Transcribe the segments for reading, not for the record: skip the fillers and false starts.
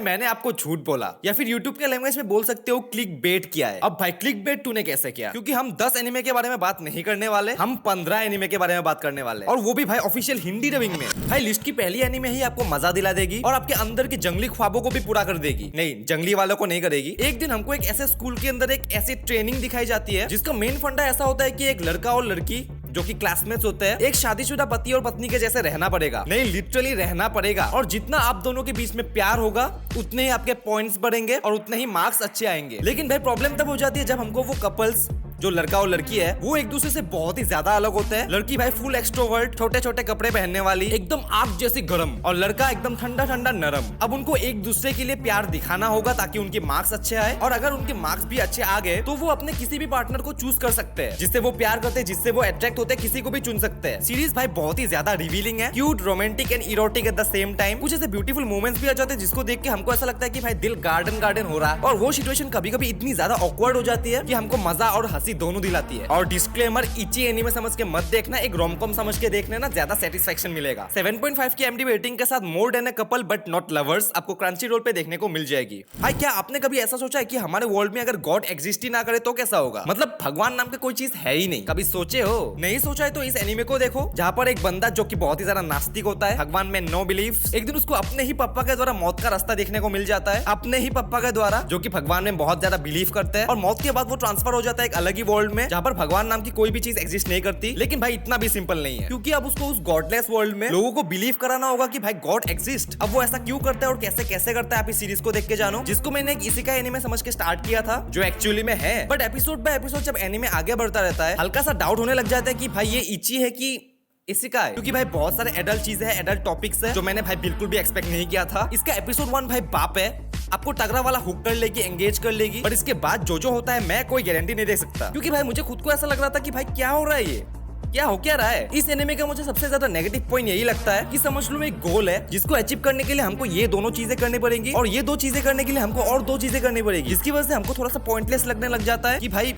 मैंने आपको झूठ बोला, या फिर यूट्यूब के लैंग्वेज में बोल सकते हो क्लिक बेट किया है। अब भाई क्लिक बेट तूने कैसे किया? क्योंकि हम 10 एनिमे के बारे में बात नहीं करने वाले, हम 15 एनिमे के बारे में बात करने वाले, और वो भी भाई ऑफिशियल हिंदी डबिंग में। भाई लिस्ट की पहली एनिमे ही आपको मजा दिला देगी और आपके अंदर की जंगली ख्वाबों को भी पूरा कर देगी। नहीं, जंगली वालों को नहीं करेगी। एक दिन हमको एक ऐसे स्कूल के अंदर एक ऐसी ट्रेनिंग दिखाई जाती है जिसका मेन फंडा ऐसा होता है कि एक लड़का और लड़की जो कि क्लासमेट्स होते हैं, एक शादीशुदा पति और पत्नी के जैसे रहना पड़ेगा। नहीं, लिटरली रहना पड़ेगा। और जितना आप दोनों के बीच में प्यार होगा उतने ही आपके पॉइंट्स बढ़ेंगे और उतने ही मार्क्स अच्छे आएंगे। लेकिन भाई प्रॉब्लम तब हो जाती है जब हमको वो कपल्स, जो लड़का और लड़की है, वो एक दूसरे से बहुत ही ज्यादा अलग होते हैं। लड़की भाई फुल एक्सट्रोवर्ट, छोटे छोटे कपड़े पहनने वाली, एकदम आग जैसी गर्म, और लड़का एकदम ठंडा ठंडा नरम। अब उनको एक दूसरे के लिए प्यार दिखाना होगा ताकि उनके मार्क्स अच्छे आए, और अगर उनके मार्क्स भी अच्छे आ गए तो वो अपने किसी भी पार्टनर को चूज कर सकते हैं जिससे वो प्यार करते हैं, जिससे वो अट्रैक्ट होते हैं, किसी को भी चुन सकते हैं। सीरीज भाई बहुत ही ज्यादा रिवीलिंग है, cute, romantic and erotic at the same time. कुछ ऐसे ब्यूटीफुल मोमेंट्स भी आ जाते हैं जिसको देख के हमको ऐसा लगता है कि भाई दिल गार्डन गार्डन हो रहा है, और वो सिचुएशन कभी कभी इतनी ज्यादा ऑकवर्ड हो जाती है कि हमको मजा और हंसी दोनों दिलाती है। और डिस्क्लेमर, इची एनीमे समझ के मत देखना, एक रोमकॉम समझ के देखने ना ज्यादा सेटिस्फेक्शन मिलेगा। 7.5 की IMDb रेटिंग के साथ more than a couple but not lovers आपको क्रंचीरोल पे देखने को मिल जाएगी। भाई क्या आपने कभी ऐसा सोचा है कि हमारे वर्ल्ड में अगर गॉड एग्जिस्ट ही ना करे तो कैसा होगा? मतलब भगवान नाम की कोई चीज है ही नहीं। कभी सोचे हो? नहीं सोचा है तो इस एनीमे को देखो, जहाँ पर एक बंदा जो कि बहुत ही ज्यादा नास्तिक होता है, भगवान में नो बिलीफ, एक दिन उसको अपने ही पापा के द्वारा मौत का रास्ता देखने को मिल जाता है। अपने ही पापा के द्वारा, जो कि भगवान में बहुत ज्यादा बिलीव करते हैं, और मौत के बाद वो ट्रांसफर हो जाता है एक अलग ही वर्ल्ड में जहाँ पर भगवान नाम की कोई भी चीज एग्जिस्ट नहीं करती। लेकिन भाई इतना भी सिंपल नहीं है, क्योंकि अब उसको उस गॉडलेस वर्ल्ड में लोगों को बिलीव कराना होगा कि भाई गॉड एग्जिस्ट। अब वो ऐसा क्यों करता है और कैसे कैसे करता है, आप इस सीरीज को देख के जानो, जिसको मैंने एक इसी का एनीमे समझ के स्टार्ट किया था, जो एक्चुअली में है। बट एपिसोड बाय एपिसोड जब एनीमे आगे बढ़ता रहता है, हल्का सा डाउट होने लग जाता है कि भाई ये इची है कि इसी का है, क्योंकि भाई बहुत सारे एडल्ट चीजें हैं, एडल्ट टॉपिक्स है जो मैंने भाई बिल्कुल भी एक्सपेक्ट नहीं किया था। इसका एपिसोड 1 भाई बाप है, आपको तगड़ा वाला हुक कर लेगी, एंगेज कर लेगी, पर इसके बाद जो होता है मैं कोई गारंटी नहीं दे सकता, क्योंकि भाई मुझे खुद को ऐसा लग रहा था कि भाई क्या हो रहा है, ये क्या हो क्या रहा है। इस एनीमे का मुझे सबसे ज्यादा नेगेटिव पॉइंट यही लगता है कि समझ लो एक गोल है जिसको अचीव करने के लिए हमको ये दोनों चीजें करनी पड़ेंगी, और ये दो चीजें करने के लिए हमको और दो चीजें करनी पड़ेगी, जिसकी वजह से हमको थोड़ा सा पॉइंटलेस लगने लग जाता है कि भाई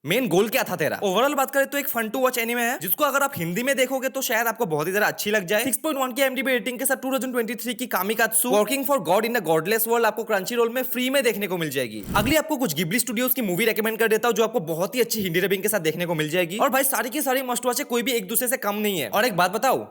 मेन गोल क्या था तेरा। ओवरऑल बात करें तो एक फन टू वॉच एनीमे है, जिसको अगर आप हिंदी में देखोगे तो शायद आपको बहुत ही ज्यादा अच्छी लग जाए। 6.1 की IMDb रेटिंग के साथ 2023 की Kamikatsu working for God in a godless world आपको क्रंचीरोल में फ्री में देखने को मिल जाएगी। अगली आपको कुछ गिबली स्टूडियोज की मूवी रेकमेंड कर देता हूं, जो आपको बहुत ही अच्छी हिंदी डबिंग के साथ देखने को मिल जाएगी। और भाई सारी की सारी मस्ट वॉच है, कोई भी एक दूसरे से कम नहीं है। और एक बात बताओ,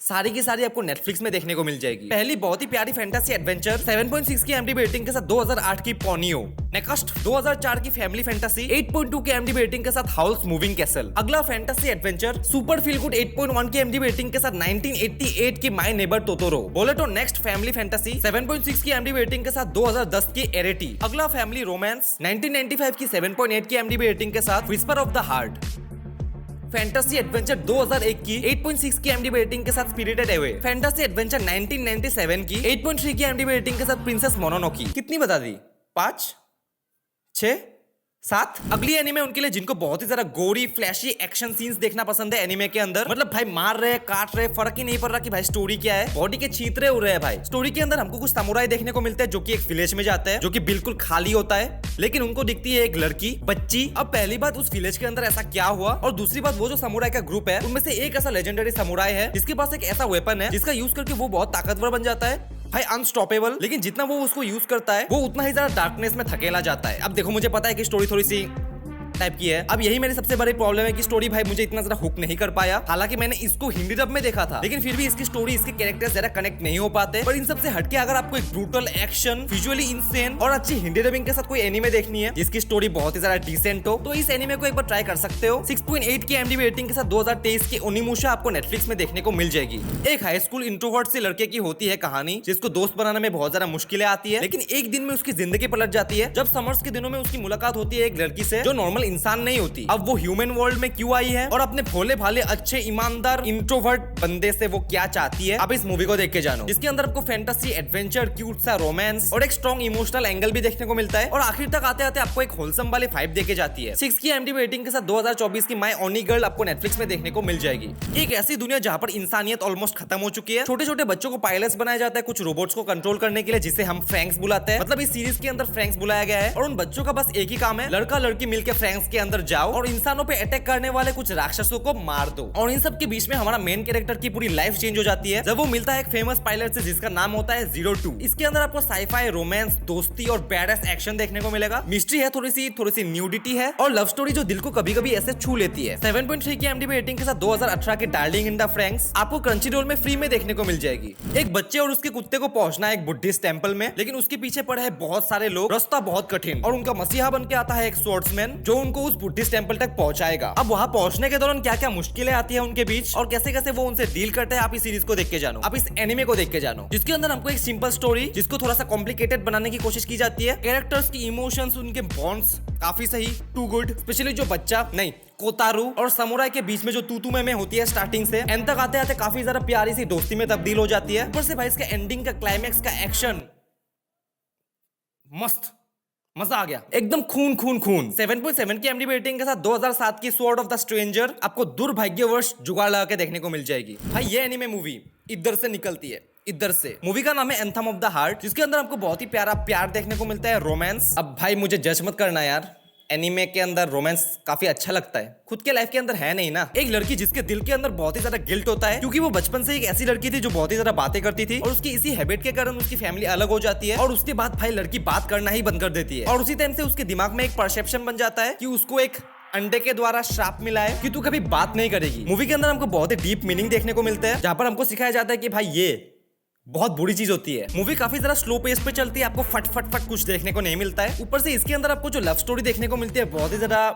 सारी की सारी आपको नेटफ्लिक्स में देखने को मिल जाएगी। पहली बहुत ही प्यारी फैंटेसी एडवेंचर 7.6 की IMDb रेटिंग के साथ 2008 की पोनियो। नेक्स्ट 2004 की फैमिली फैंटेसी 8.2 की IMDb रेटिंग के साथ हाउस मूविंग कैसल। अगला fantasy adventure super feel good 8.1 की IMDb रेटिंग के साथ 1988 की माय नेबर टोटोरो। बोले तो नेक्स्ट फैमिली फैंटेसी 7.6 की IMDb रेटिंग के साथ 2010 की एरेटी। अगला फैमिली रोमांस 1995 की 7.8 की IMDb रेटिंग के साथ whisper of the heart. Fantasy adventure 2001 की 8.6 की IMDb रेटिंग के साथ स्पिरिटेड अवे। फैंटेसी एडवेंचर 1997 की 8.3 की IMDb रेटिंग के साथ प्रिंसेस मोनोनोकी। कितनी बता दी? 5, 6, 7। अगली एनीमे उनके लिए जिनको बहुत ही ज्यादा गोरी फ्लैशी एक्शन सीन्स देखना पसंद है एनीमे के अंदर, मतलब भाई मार रहे, काट रहे, फर्क ही नहीं पड़ रहा कि भाई स्टोरी क्या है, बॉडी के छींतरे उड़ रहे हैं। भाई स्टोरी के अंदर हमको कुछ समुराई देखने को मिलते हैं जो कि एक विलेज में जाते हैं, जो कि बिल्कुल खाली होता है, लेकिन उनको दिखती है एक लड़की, बच्ची। अब पहली बात, उस विलेज के अंदर ऐसा क्या हुआ, और दूसरी बात, वो जो समुराई का ग्रुप है उनमें से एक ऐसा लेजेंडरी समुराई है जिसके पास एक ऐसा वेपन है जिसका यूज करके वो बहुत ताकतवर बन जाता है, भाई अनस्टॉपेबल। लेकिन जितना वो उसको यूज करता है वो उतना ही ज्यादा डार्कनेस में थकेला जाता है। अब देखो, मुझे पता है कि स्टोरी थोड़ी सी टाइप की है। अब यही मेरी सबसे बड़ी प्रॉब्लम है कि स्टोरी भाई मुझे इतना ज्यादा हुक नहीं कर पाया। हालांकि मैंने इसको हिंदी डब में देखा था, लेकिन फिर भी इसकी स्टोरी, इसके कैरेक्टर्स जरा कनेक्ट नहीं हो पाते। पर इन सबसे हटके अगर आपको एक ब्रूटल एक्शन, विजुअली इंसेन और अच्छी हिंदी डबिंग के साथ कोई एनीमे देखनी है जिसकी स्टोरी बहुत ही ज्यादा डिसेंट हो, तो इस एनीमे को एक बार ट्राई कर सकते हो। 6.8 की IMDb रेटिंग के साथ 2023 की ओनिमुशा आपको नेटफ्लिक्स में देखने को मिल जाएगी। एक हाई स्कूल इंट्रोवर्ट से लड़के की होती है कहानी, जिसको दोस्त बनाने में बहुत ज्यादा मुश्किलें आती है, लेकिन एक दिन में उसकी जिंदगी पलट जाती है जब समर्स के दिनों में उसकी मुलाकात होती है एक लड़की से जो नॉर्मल इंसान नहीं होती। अब वो ह्यूमन वर्ल्ड में क्यों आई है और अपने भोले भाले अच्छे ईमानदार इंट्रोवर्ट बंदे से वो क्या चाहती है, अब इस मूवी को देख के जानो, जिसके अंदर आपको फैंटेसी, एडवेंचर, क्यूट सा रोमांस और एक स्ट्रॉन्ग इमोशनल एंगल भी देखने को मिलता है, और आखिर तक आते आते आपको एक होलसम वाली वाइब देके जाती है। 6 की IMDb रेटिंग के साथ 2024 की माय ओनी गर्ल आपको नेटफ्लिक्स में देखने को मिल जाएगी। एक ऐसी दुनिया जहां पर इंसानियत ऑलमोस्ट खत्म हो चुकी है, छोटे छोटे बच्चों को पायलट्स बनाया जाता है कुछ रोबोट्स को कंट्रोल करने के लिए, जिसे हम फ्रैंक्स बुलाते हैं। मतलब इस सीरीज के अंदर फ्रैंक्स बुलाया गया है, और उन बच्चों का बस एक ही काम है, लड़का लड़की मिलकर फ्रैंक्स फ्रैंक्स के अंदर जाओ और इंसानों पे अटैक करने वाले कुछ राक्षसों को मार दो। और इन सब के बीच में हमारा मेन कैरेक्टर की पूरी लाइफ चेंज हो जाती है जब वो मिलता है एक फेमस पायलट से जिसका नाम होता है 02। इसके अंदर आपको साईफाई, रोमांस, दोस्ती और बैडएस एक्शन देखने को मिलेगा। मिस्ट्री है, थोड़ी सी न्यूडिटी है और लव स्टोरी जो दिल को कभी कभी ऐसे छू लेती है। 7.3 की IMDb रेटिंग के साथ 2018 के डार्लिंग इन द फ्रैंक्स आपको क्रंचीरोल में फ्री में देखने को मिल जाएगी। एक बच्चे और उसके कुत्ते को पहुंचना है एक बुद्धिस्ट टेंपल में, लेकिन उसके पीछे पड़े हैं बहुत सारे लोग, रास्ता बहुत कठिन और उनका मसीहा बन के आता है एक स्वॉर्ड्समैन जो उनको उस बुद्धिस्ट टेंपल तक पहुंचाएगा। अब वहां पहुंचने के दौरान क्या क्या मुश्किलें आती है उनके बीच और कैसे कैसे वो उनसे डील करते हैं, आप इस सीरीज को देख के जानो, आप इस एनिमे को देख के जानो, जिसके अंदर हमको एक सिंपल स्टोरी जिसको थोड़ा सा कॉम्प्लिकेटेड बनाने की कोशिश की जाती है। कैरेक्टर्स की इमोशंस, उनके बॉन्ड्स काफी सही, टू गुड। स्पेशली जो बच्चा नहीं कोतारू और समुराई के बीच में जो तू में होती है स्टार्टिंग से एंड तक आते आते काफी ज्यादा प्यारी सी दोस्ती में तब्दील हो जाती है। ऊपर से भाई इसका एंडिंग का क्लाइमैक्स का एक्शन मस्त, मजा आ गया एकदम, खून खून खून। 7.7 की IMDb रेटिंग के साथ 2007 की स्वॉर्ड ऑफ द स्ट्रेंजर आपको दुर्भाग्यवश जुगाड़ लगा के देखने को मिल जाएगी। भाई ये एनीमे मूवी इधर से निकलती है, इधर से। मूवी का नाम है एंथम ऑफ द हार्ट, जिसके अंदर आपको बहुत ही प्यारा प्यार देखने को मिलता है, रोमांस। अब भाई मुझे जज मत करना यार, एनीमे के अंदर रोमांस काफी अच्छा लगता है, खुद के लाइफ के अंदर है नहीं ना। एक लड़की जिसके दिल के अंदर बहुत ही ज्यादा गिल्ट होता है क्योंकि वो बचपन से एक ऐसी लड़की थी जो बहुत ही ज्यादा बातें करती थी और उसकी इसी हैबिट के कारण उसकी फैमिली अलग हो जाती है और उसके बाद भाई लड़की बात करना ही बंद कर देती है और उसी टाइम से उसके दिमाग में एक परसेप्शन बन जाता है कि उसको एक अंडे के द्वारा श्राप मिला है कि तू कभी बात नहीं करेगी। मूवी के अंदर हमको बहुत ही डीप मीनिंग देखने को मिलता है जहां पर हमको सिखाया जाता है कि भाई ये बहुत बुरी चीज होती है। मूवी काफी जरा स्लो पेस पे चलती है, आपको फट फट फट कुछ देखने को नहीं मिलता है। ऊपर से इसके अंदर आपको जो लव स्टोरी देखने को मिलती है बहुत ही ज्यादा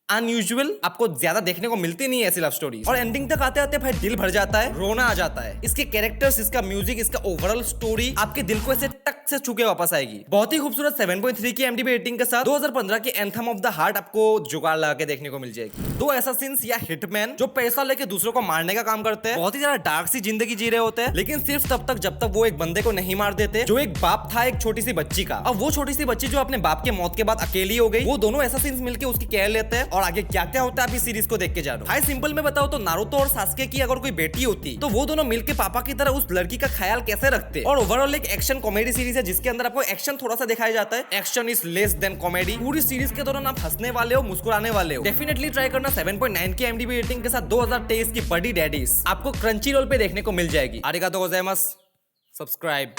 अनयूजुअल, आपको ज्यादा देखने को मिलती नहीं है ऐसी लव स्टोरी। और एंडिंग तक आते आते भाई दिल भर जाता है, रोना आ जाता है। इसके कैरेक्टर्स, इसका म्यूजिक, इसका ओवरऑल स्टोरी आपके दिल को ऐसे टक से छू के वापस आएगी। बहुत ही खूबसूरत 7.3 की IMDb रेटिंग के साथ 2015 की एंथम ऑफ द हार्ट आपको जुगाड़ लगा के देखने को मिल जाएगी। दो एसासिन्स या हिटमैन जो पैसा लेके दूसरों को मारने का काम करते हैं, बहुत ही ज्यादा डार्क सी जिंदगी जी रहे होते हैं, लेकिन सिर्फ तब तक जब तक वो एक बंदे को नहीं मार देते जो एक बाप था एक छोटी सी बच्ची का। अब वो छोटी सी बच्ची जो अपने बाप के मौत के बाद अकेली हो गई, वो दोनों एसासिन्स मिलके उसकी केयर लेते हैं और आगे क्या क्या होता है आप इस सीरीज को देख के जानो। हाई सिंपल में बताओ तो नारुतो और सास्के की अगर कोई बेटी होती तो वो दोनों मिलके पापा की तरह उस लड़की का ख्याल कैसे रखते। और ओवरऑल एक एक्शन कॉमेडी सीरीज है जिसके अंदर आपको एक्शन थोड़ा सा दिखाया जाता है, action is less than comedy. पूरी सीरीज के दौरान आप हंसने वाले हो, मुस्कुराने वाले हो। डेफिनेटली ट्राई करना। 7.9 की IMDb रेटिंग के साथ 2023 की बडी डैडीज आपको क्रंचीरोल पे देखने को मिल जाएगी। आरिगातो गोजाइमासु, सब्सक्राइब।